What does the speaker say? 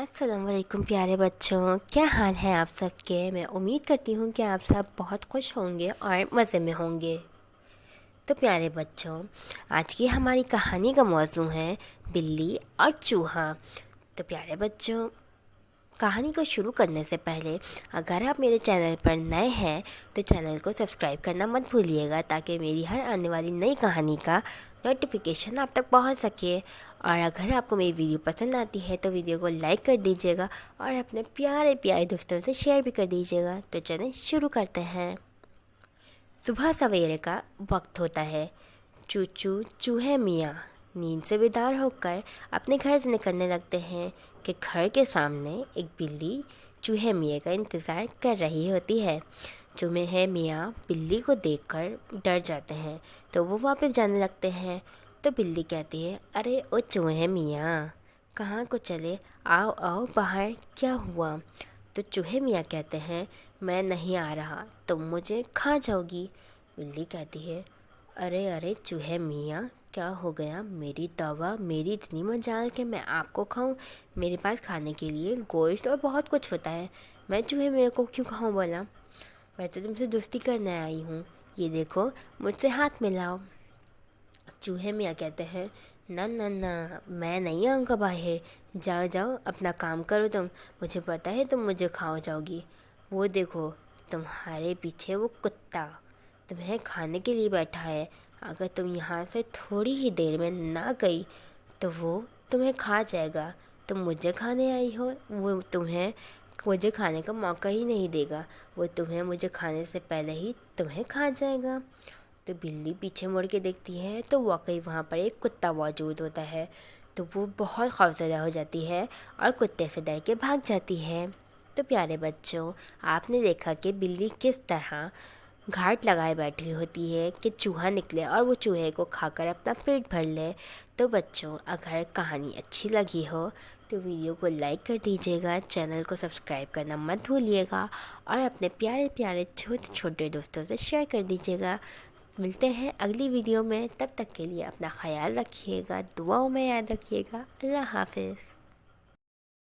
السلام علیکم پیارے بچوں، کیا حال ہے آپ سب کے؟ میں امید کرتی ہوں کہ آپ سب بہت خوش ہوں گے اور مزے میں ہوں گے۔ تو پیارے بچوں، آج کی ہماری کہانی کا موضوع ہے بلی اور چوہا۔ تو پیارے بچوں، کہانی کو شروع کرنے سے پہلے اگر آپ میرے چینل پر نئے ہیں تو چینل کو سبسکرائب کرنا مت بھولیے گا، تاکہ میری ہر آنے والی نئی کہانی کا نوٹیفیکیشن آپ تک پہنچ سکے۔ اور اگر آپ کو میری ویڈیو پسند آتی ہے تو ویڈیو کو لائک کر دیجیے گا اور اپنے پیارے پیارے دوستوں سے شیئر بھی کر دیجیے گا۔ تو چلیں شروع کرتے ہیں۔ صبح سویرے کا وقت ہوتا ہے۔ چوچو چوہے میاں نیند سے بیدار ہو کر اپنے گھر سے نکلنے لگتے ہیں کہ گھر کے سامنے ایک بلی چوہے میاں کا انتظار کر رہی ہوتی ہے۔ چوہے میاں بلی کو دیکھ کر ڈر جاتے ہیں تو وہ واپس جانے لگتے ہیں۔ تو بلی کہتی ہے، ارے او چوہے میاں، کہاں کو چلے؟ آؤ آؤ باہر، کیا ہوا؟ تو چوہے میاں کہتے ہیں، میں نہیں آ رہا، تم مجھے کھا جاؤ گی۔ بلی کہتی ہے، ارے ارے چوہے میاں، کیا ہو گیا؟ میری توبہ، میری اتنی مجال کہ میں آپ کو کھاؤں؟ میرے پاس کھانے کے لیے گوشت اور بہت کچھ ہوتا ہے، میں چوہے میاں کو کیوں کھاؤں بولا؟ میں تو تم سے دوستی کرنے آئی ہوں، یہ دیکھو مجھ سے ہاتھ ملاؤ۔ چوہے میاں کہتے ہیں، نہ نہ نہ، میں نہیں آؤں گا باہر، جاؤ جاؤ اپنا کام کرو تم، مجھے پتہ ہے تم مجھے کھاؤ جاؤ گی۔ وہ دیکھو تمہارے پیچھے وہ کتا تمہیں کھانے کے لیے بیٹھا ہے، اگر تم یہاں سے تھوڑی ہی دیر میں نہ گئی تو وہ تمہیں کھا جائے گا۔ تم مجھے کھانے آئی ہو، وہ تمہیں مجھے کھانے کا موقع ہی نہیں دے گا، وہ تمہیں مجھے کھانے سے پہلے ہی تمہیں کھا جائے گا۔ تو بلی پیچھے مڑ کے دیکھتی ہے تو واقعی وہاں پر ایک کتا موجود ہوتا ہے، تو وہ بہت خوفزدہ ہو جاتی ہے اور کتے سے ڈر کے بھاگ جاتی ہے۔ تو پیارے بچوں، آپ نے دیکھا کہ بلی کس طرح گھاٹ لگائے بیٹھی ہوتی ہے کہ چوہا نکلے اور وہ چوہے کو کھا کر اپنا پیٹ بھر لے۔ تو بچوں، اگر کہانی اچھی لگی ہو تو ویڈیو کو لائک کر دیجیے گا، چینل کو سبسکرائب کرنا مت بھولیے گا اور اپنے پیارے پیارے چھوٹے چھوٹے دوستوں سے شیئر کر دیجیے گا۔ ملتے ہیں اگلی ویڈیو میں، تب تک کے لیے اپنا خیال رکھیے گا، دعاؤں میں یاد رکھیے گا۔ اللہ حافظ۔